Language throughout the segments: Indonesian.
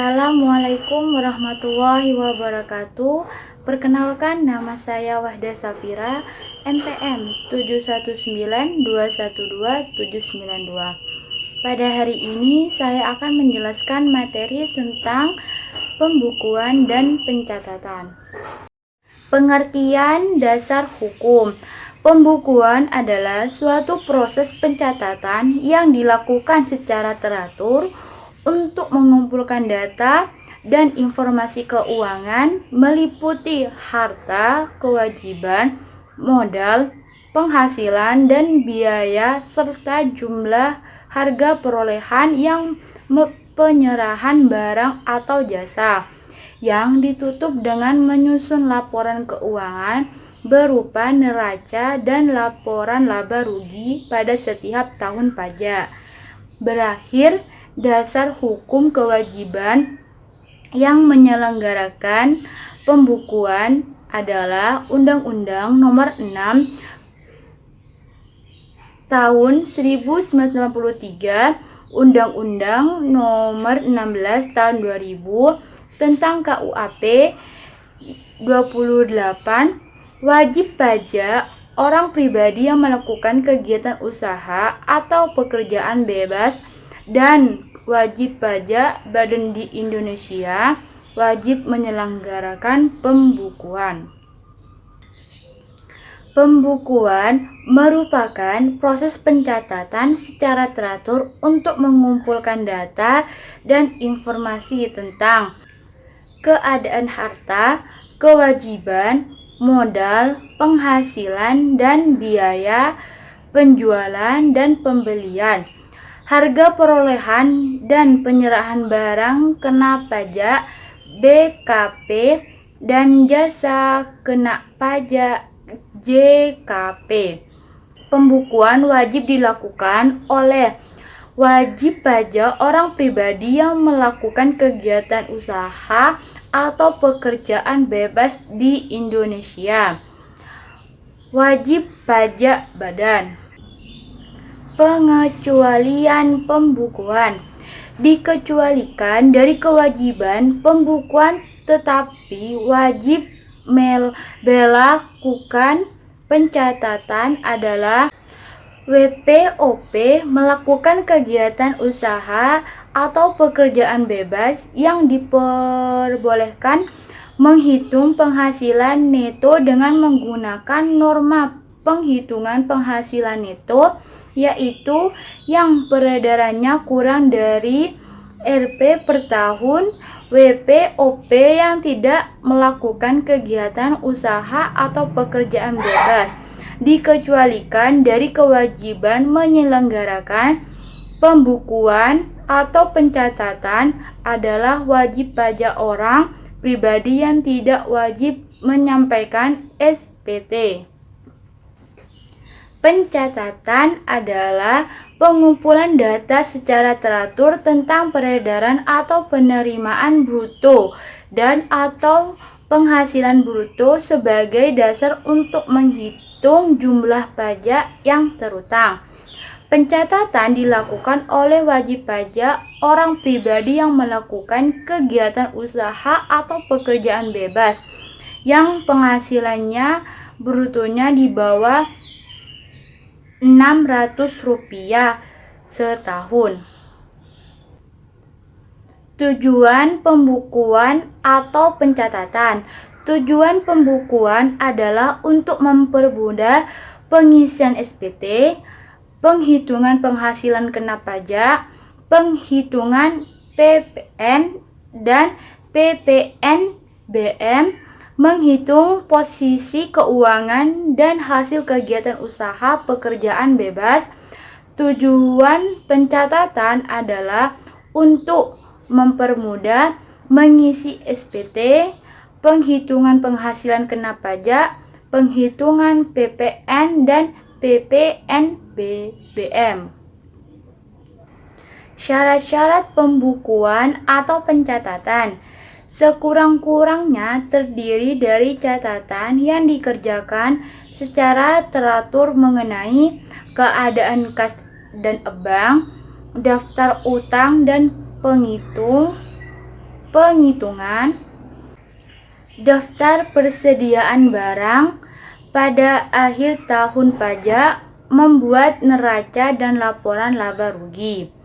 Assalamualaikum warahmatullahi wabarakatuh. Perkenalkan, nama saya Wahda Safira, NPM 719212792. Pada hari ini saya akan menjelaskan materi tentang pembukuan dan pencatatan. Pengertian dasar hukum. Pembukuan adalah suatu proses pencatatan yang dilakukan secara teratur untuk mengumpulkan data dan informasi keuangan meliputi harta, kewajiban, modal, penghasilan, dan biaya serta jumlah harga perolehan yang penyerahan barang atau jasa yang ditutup dengan menyusun laporan keuangan berupa neraca dan laporan laba rugi pada setiap tahun pajak. Berakhir, dasar hukum kewajiban yang menyelenggarakan pembukuan adalah Undang-Undang Nomor 6 Tahun 1993, Undang-Undang Nomor 16 Tahun 2000 tentang KUHP 28, wajib pajak orang pribadi yang melakukan kegiatan usaha atau pekerjaan bebas dan wajib pajak badan di Indonesia wajib menyelenggarakan pembukuan. Pembukuan merupakan proses pencatatan secara teratur untuk mengumpulkan data dan informasi tentang keadaan harta, kewajiban, modal, penghasilan, dan biaya penjualan dan pembelian, harga perolehan dan penyerahan barang kena pajak BKP dan jasa kena pajak JKP. Pembukuan wajib dilakukan oleh wajib pajak orang pribadi yang melakukan kegiatan usaha atau pekerjaan bebas di Indonesia. Wajib pajak badan. Pengecualian pembukuan dikecualikan dari kewajiban pembukuan, tetapi wajib melakukan pencatatan adalah WPOP melakukan kegiatan usaha atau pekerjaan bebas yang diperbolehkan menghitung penghasilan neto dengan menggunakan norma penghitungan penghasilan neto, yaitu yang peredarannya kurang dari Rp per tahun. WPOP yang tidak melakukan kegiatan usaha atau pekerjaan bebas dikecualikan dari kewajiban menyelenggarakan pembukuan atau pencatatan adalah wajib pajak orang pribadi yang tidak wajib menyampaikan SPT. Pencatatan adalah pengumpulan data secara teratur tentang peredaran atau penerimaan bruto dan atau penghasilan bruto sebagai dasar untuk menghitung jumlah pajak yang terutang. Pencatatan dilakukan oleh wajib pajak orang pribadi yang melakukan kegiatan usaha atau pekerjaan bebas yang penghasilannya brutonya di bawah Rp600 setahun. Tujuan pembukuan atau pencatatan. Tujuan pembukuan adalah untuk mempermudah pengisian SPT, penghitungan penghasilan kena pajak, penghitungan PPN dan PPNBM, menghitung posisi keuangan dan hasil kegiatan usaha pekerjaan bebas. Tujuan pencatatan adalah untuk mempermudah mengisi SPT, penghitungan penghasilan kena pajak, penghitungan PPN dan PPNBM. Syarat-syarat pembukuan atau pencatatan sekurang-kurangnya terdiri dari catatan yang dikerjakan secara teratur mengenai keadaan kas dan bank, daftar utang dan penghitung, penghitungan daftar persediaan barang pada akhir tahun pajak, membuat neraca dan laporan laba rugi.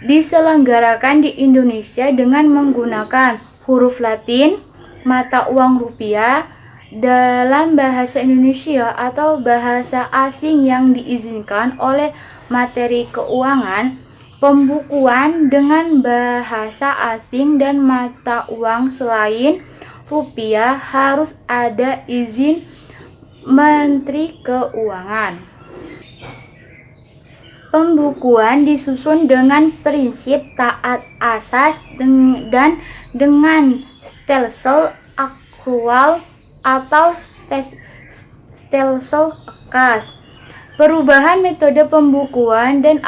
Diselenggarakan di Indonesia dengan menggunakan huruf Latin, mata uang rupiah, dalam bahasa Indonesia atau bahasa asing yang diizinkan oleh materi keuangan, pembukuan dengan bahasa asing dan mata uang selain rupiah harus ada izin Menteri Keuangan. Pembukuan disusun dengan prinsip taat asas dan dengan stelsel akrual atau stelsel kas. Perubahan metode pembukuan dan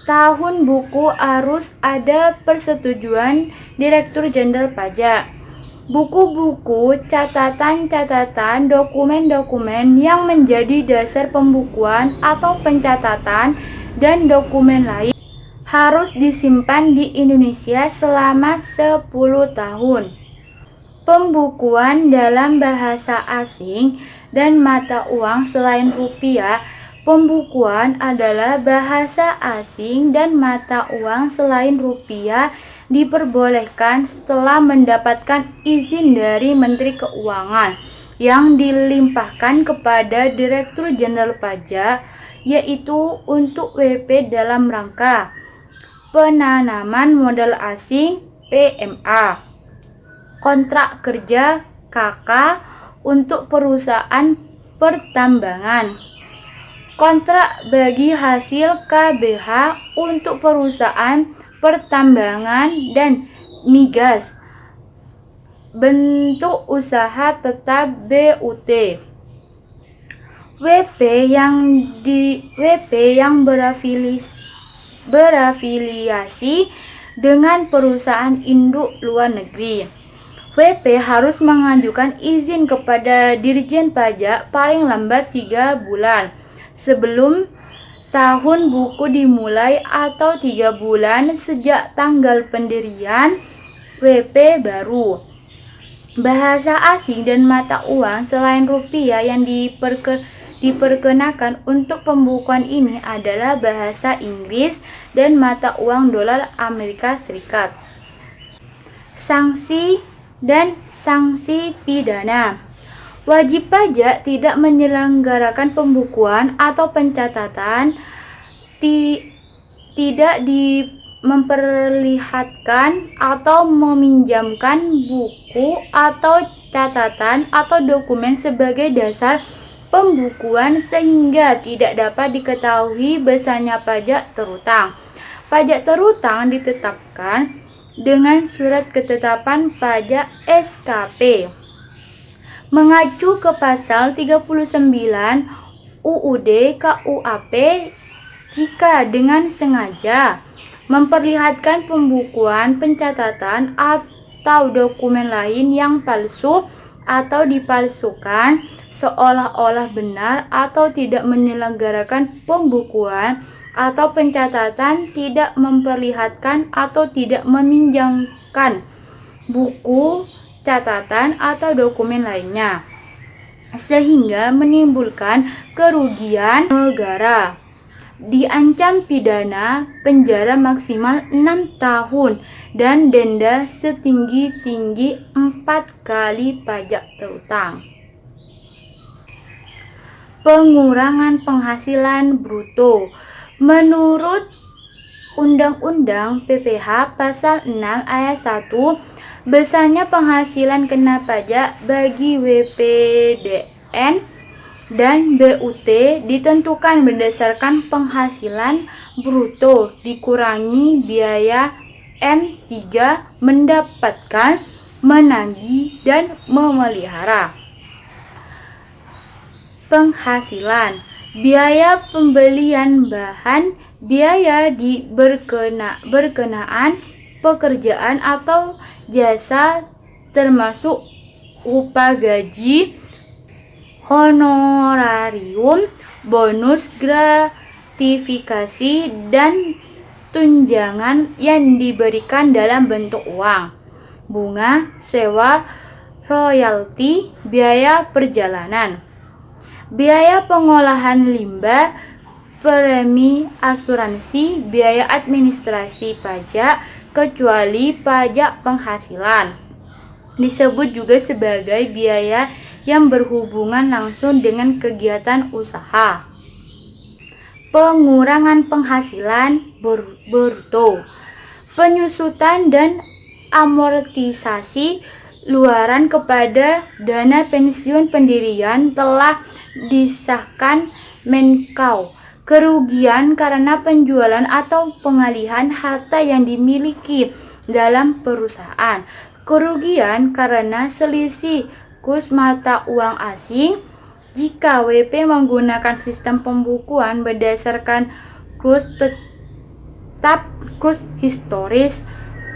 tahun buku harus ada persetujuan Direktur Jenderal Pajak. Buku-buku, catatan-catatan, dokumen-dokumen yang menjadi dasar pembukuan atau pencatatan dan dokumen lain harus disimpan di Indonesia selama 10 tahun. Pembukuan dalam bahasa asing dan mata uang selain rupiah. Pembukuan adalah bahasa asing dan mata uang selain rupiah diperbolehkan setelah mendapatkan izin dari Menteri Keuangan yang dilimpahkan kepada Direktur Jenderal Pajak, yaitu untuk WP dalam rangka penanaman modal asing PMA, kontrak kerja KK untuk perusahaan pertambangan, kontrak bagi hasil KBH untuk perusahaan pertambangan dan migas, bentuk usaha tetap BUT. WP yang berafiliasi dengan perusahaan induk luar negeri. WP harus mengajukan izin kepada Dirjen Pajak paling lambat 3 bulan sebelum tahun buku dimulai atau 3 bulan sejak tanggal pendirian WP baru. Bahasa asing dan mata uang selain rupiah yang diperkenakan untuk pembukuan ini adalah bahasa Inggris dan mata uang dolar Amerika Serikat. Sanksi dan sanksi pidana. Wajib pajak tidak menyelenggarakan pembukuan atau pencatatan, tidak memperlihatkan atau meminjamkan buku atau catatan atau dokumen sebagai dasar pembukuan sehingga tidak dapat diketahui besarnya pajak terutang. Pajak terutang ditetapkan dengan surat ketetapan pajak SKP. Mengacu ke pasal 39 UUD KUAP, jika dengan sengaja memperlihatkan pembukuan, pencatatan, atau dokumen lain yang palsu atau dipalsukan seolah-olah benar atau tidak menyelenggarakan pembukuan atau pencatatan, tidak memperlihatkan atau tidak meminjamkan buku, catatan, atau dokumen lainnya, sehingga menimbulkan kerugian negara, diancam pidana penjara maksimal 6 tahun dan denda setinggi-tinggi 4 kali pajak terutang. Pengurangan penghasilan bruto. Menurut Undang-Undang PPH Pasal 6 Ayat 1, besarnya penghasilan kena pajak bagi WPDN dan BUT ditentukan berdasarkan penghasilan bruto dikurangi biaya M3 mendapatkan, menagih, dan memelihara. Penghasilan, biaya pembelian bahan, biaya berkenaan pekerjaan atau jasa termasuk upah gaji, honorarium, bonus, gratifikasi, dan tunjangan yang diberikan dalam bentuk uang, bunga, sewa, royalti, biaya perjalanan, biaya pengolahan limbah, premi asuransi, biaya administrasi pajak, kecuali pajak penghasilan. Disebut juga sebagai biaya yang berhubungan langsung dengan kegiatan usaha. Pengurangan penghasilan bruto, penyusutan dan amortisasi luaran kepada dana pensiun pendirian telah disahkan Menkau. Kerugian karena penjualan atau pengalihan harta yang dimiliki dalam perusahaan, kerugian karena selisih kurs mata uang asing jika WP menggunakan sistem pembukuan berdasarkan kurs tetap kurs historis.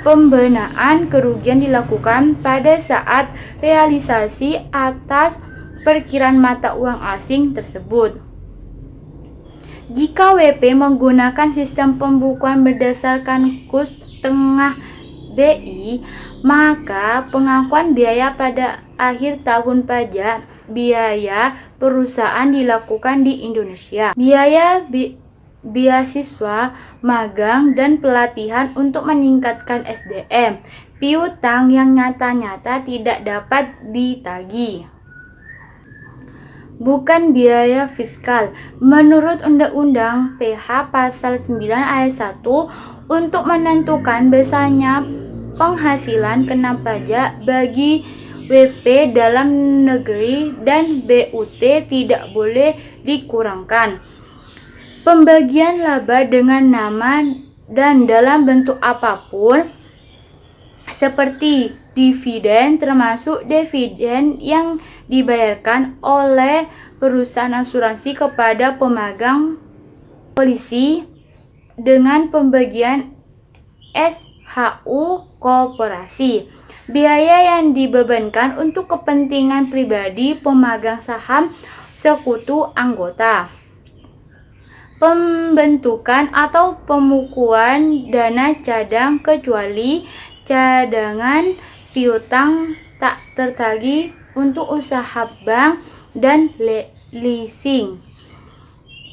Pembenaan kerugian dilakukan pada saat realisasi atas perkiraan mata uang asing tersebut. Jika WP menggunakan sistem pembukuan berdasarkan kurs tengah BI, maka pengakuan biaya pada akhir tahun pajak biaya perusahaan dilakukan di Indonesia. Biaya beasiswa, magang, dan pelatihan untuk meningkatkan SDM, piutang yang nyata-nyata tidak dapat ditagih. Bukan biaya fiskal. Menurut Undang-Undang PH Pasal 9 Ayat 1, untuk menentukan besarnya penghasilan kena pajak bagi WP dalam negeri dan BUT tidak boleh dikurangkan. Pembagian laba dengan nama dan dalam bentuk apapun seperti dividen, termasuk dividen yang dibayarkan oleh perusahaan asuransi kepada pemegang polisi dengan pembagian SHU koperasi. Biaya yang dibebankan untuk kepentingan pribadi pemegang saham sekutu anggota. Pembentukan atau pemukuan dana cadang kecuali cadangan piutang tak tertagih untuk usaha bank dan leasing,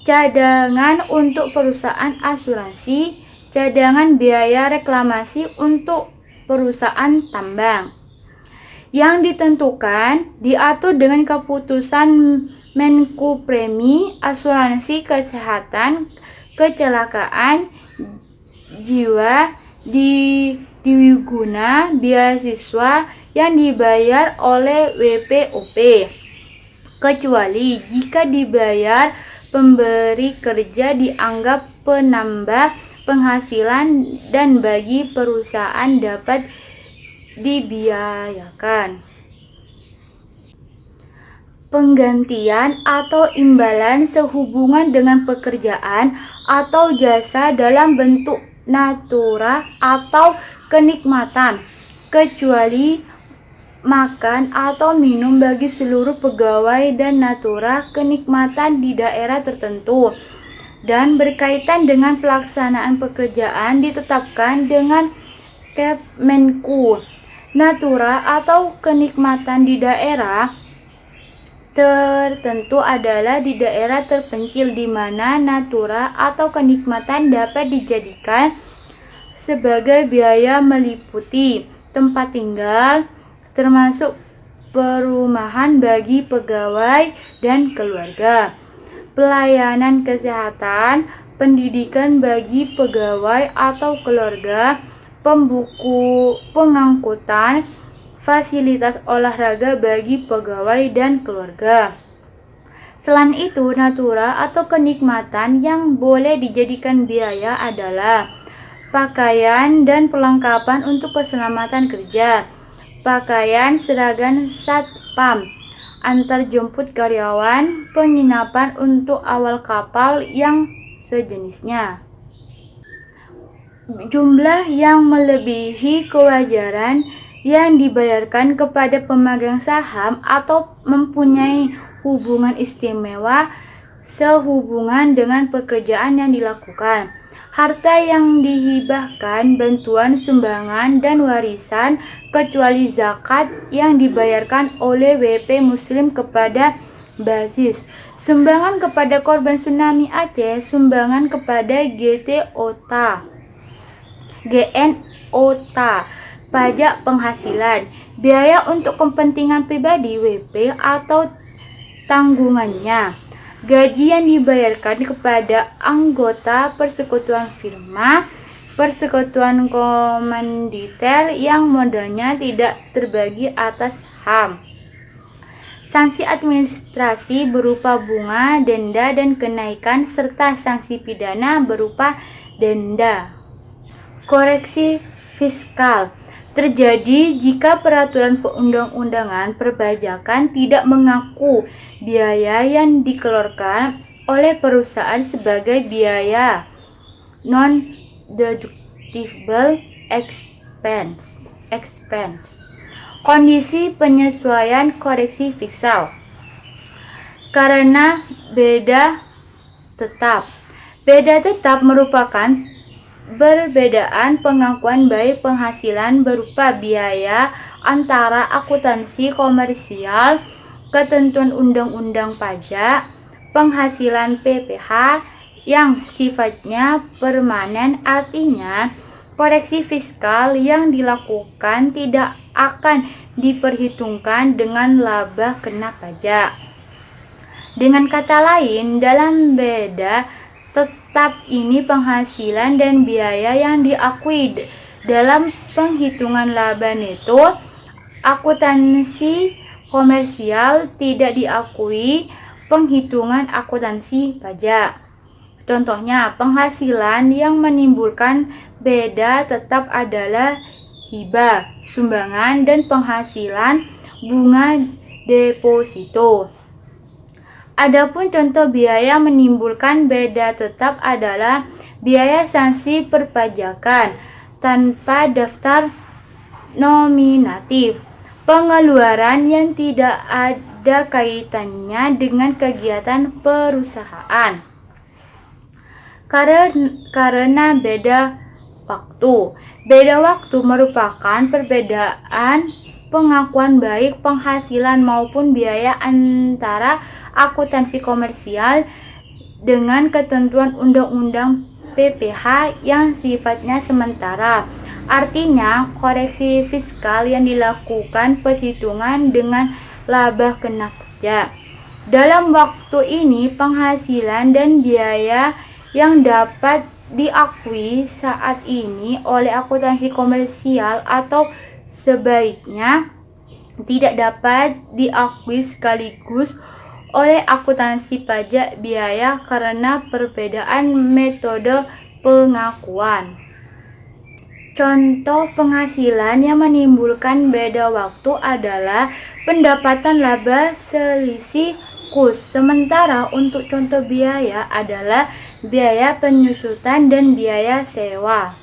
cadangan untuk perusahaan asuransi, cadangan biaya reklamasi untuk perusahaan tambang. Yang ditentukan diatur dengan keputusan Menko Premi Asuransi Kesehatan Kecelakaan Jiwa Dwiguna beasiswa yang dibayar oleh WPOP, kecuali jika dibayar pemberi kerja dianggap penambah penghasilan dan bagi perusahaan dapat dibiayakan. Penggantian atau imbalan sehubungan dengan pekerjaan atau jasa dalam bentuk natura atau kenikmatan, kecuali makan atau minum bagi seluruh pegawai dan natura kenikmatan di daerah tertentu dan berkaitan dengan pelaksanaan pekerjaan ditetapkan dengan Kemenku. Natura atau kenikmatan di daerah tertentu adalah di daerah terpencil di mana natura atau kenikmatan dapat dijadikan sebagai biaya meliputi tempat tinggal, termasuk perumahan bagi pegawai dan keluarga, pelayanan kesehatan, pendidikan bagi pegawai atau keluarga, pengangkutan, fasilitas olahraga bagi pegawai dan keluarga. Selain itu, natura atau kenikmatan yang boleh dijadikan biaya adalah pakaian dan perlengkapan untuk keselamatan kerja, pakaian seragam satpam, antar jemput karyawan, penginapan untuk awal kapal yang sejenisnya. Jumlah yang melebihi kewajaran yang dibayarkan kepada pemegang saham atau mempunyai hubungan istimewa sehubungan dengan pekerjaan yang dilakukan Harta yang dihibahkan, bantuan, sumbangan, dan warisan, kecuali zakat yang dibayarkan oleh WP Muslim kepada basis, sumbangan kepada korban tsunami Aceh, sumbangan kepada GNOTA, pajak penghasilan, biaya untuk kepentingan pribadi WP atau tanggungannya, gaji yang dibayarkan kepada anggota persekutuan firma, persekutuan komanditer yang modalnya tidak terbagi atas HAM, sanksi administrasi berupa bunga, denda, dan kenaikan, serta sanksi pidana berupa denda. Koreksi fiskal terjadi jika peraturan perundang-undangan perpajakan tidak mengaku biaya yang dikeluarkan oleh perusahaan sebagai biaya non-deductible expense. Kondisi penyesuaian koreksi fiskal karena beda tetap. Beda tetap merupakan perbedaan pengakuan baik penghasilan berupa biaya antara akuntansi komersial, ketentuan undang-undang pajak, penghasilan PPh yang sifatnya permanen, artinya koreksi fiskal yang dilakukan tidak akan diperhitungkan dengan laba kena pajak. Dengan kata lain, dalam beda tetap ini penghasilan dan biaya yang diakui dalam penghitungan laba neto. Akuntansi komersial tidak diakui penghitungan akuntansi pajak. Contohnya, penghasilan yang menimbulkan beda tetap adalah hibah, sumbangan, dan penghasilan bunga deposito. Adapun contoh biaya menimbulkan beda tetap adalah biaya sanksi perpajakan tanpa daftar nominatif, pengeluaran yang tidak ada kaitannya dengan kegiatan perusahaan. Karena beda waktu. Beda waktu merupakan perbedaan pengakuan baik penghasilan maupun biaya antara akuntansi komersial dengan ketentuan undang-undang PPh yang sifatnya sementara. Artinya, koreksi fiskal yang dilakukan perhitungan dengan laba kena pajak. Dalam waktu ini, penghasilan dan biaya yang dapat diakui saat ini oleh akuntansi komersial atau sebaiknya tidak dapat diakui sekaligus oleh akuntansi pajak biaya karena perbedaan metode pengakuan. Contoh penghasilan yang menimbulkan beda waktu adalah pendapatan laba selisih kurs, sementara untuk contoh biaya adalah biaya penyusutan dan biaya sewa.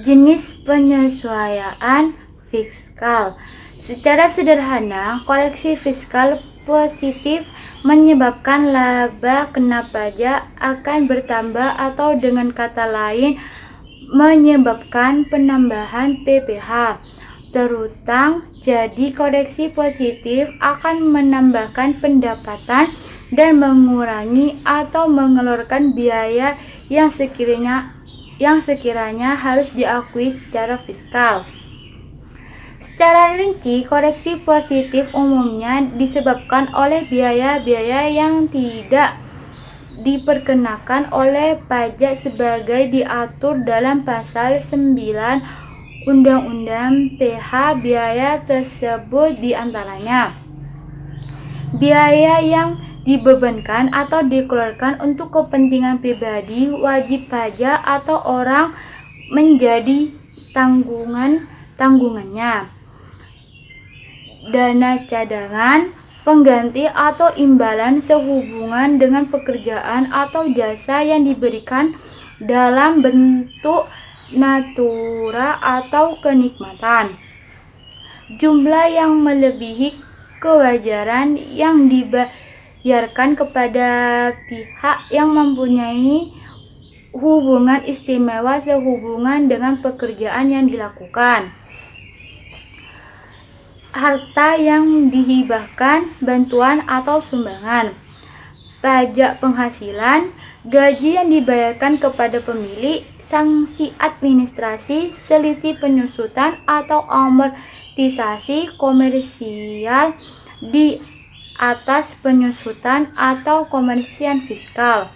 Jenis penyesuaian fiskal. Secara sederhana, koreksi fiskal positif menyebabkan laba kena pajak akan bertambah atau dengan kata lain menyebabkan penambahan PPh terutang. Jadi koreksi positif akan menambahkan pendapatan dan mengurangi atau mengeluarkan biaya yang sekiranya harus diakui secara fiskal. Secara rinci, koreksi positif umumnya disebabkan oleh biaya-biaya yang tidak diperkenakan oleh pajak sebagai diatur dalam pasal 9 Undang-Undang PH. Biaya tersebut diantaranya biaya yang dibebankan atau dikeluarkan untuk kepentingan pribadi, wajib pajak, atau orang menjadi tanggungannya, dana cadangan, pengganti atau imbalan sehubungan dengan pekerjaan atau jasa yang diberikan dalam bentuk natura atau kenikmatan. Jumlah yang melebihi kewajaran yang dibayarkan kepada pihak yang mempunyai hubungan istimewa sehubungan dengan pekerjaan yang dilakukan. Harta yang dihibahkan, bantuan atau sumbangan. Pajak penghasilan, gaji yang dibayarkan kepada pemilik, sanksi administrasi, selisih penyusutan atau amortisasi komersial di atas penyusutan atau komersial fiskal.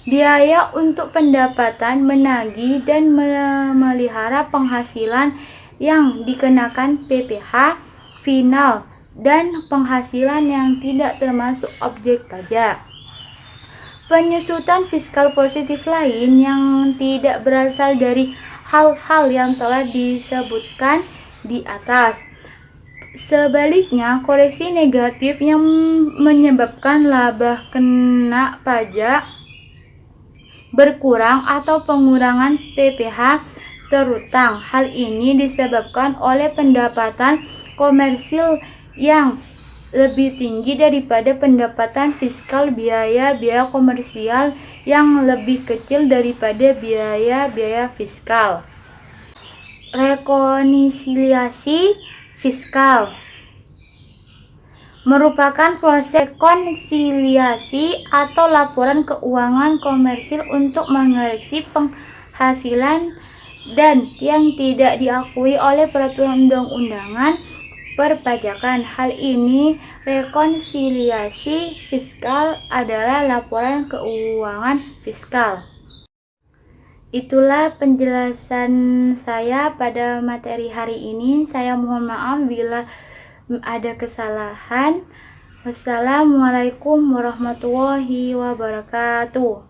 Biaya untuk pendapatan, menagih dan memelihara penghasilan yang dikenakan PPh final dan penghasilan yang tidak termasuk objek pajak. Penyusutan fiskal positif lain yang tidak berasal dari hal-hal yang telah disebutkan di atas. Sebaliknya, koreksi negatif yang menyebabkan laba kena pajak berkurang atau pengurangan PPh terutang. Hal ini disebabkan oleh pendapatan komersil yang lebih tinggi daripada pendapatan fiskal, biaya-biaya komersial yang lebih kecil daripada biaya-biaya fiskal. Rekonsiliasi fiskal merupakan proses rekonsiliasi atau laporan keuangan komersil untuk mengoreksi penghasilan dan yang tidak diakui oleh peraturan undang-undangan perpajakan. Hal ini, rekonsiliasi fiskal adalah laporan keuangan fiskal. Itulah penjelasan saya pada materi hari ini. Saya mohon maaf bila ada kesalahan. Wassalamualaikum warahmatullahi wabarakatuh.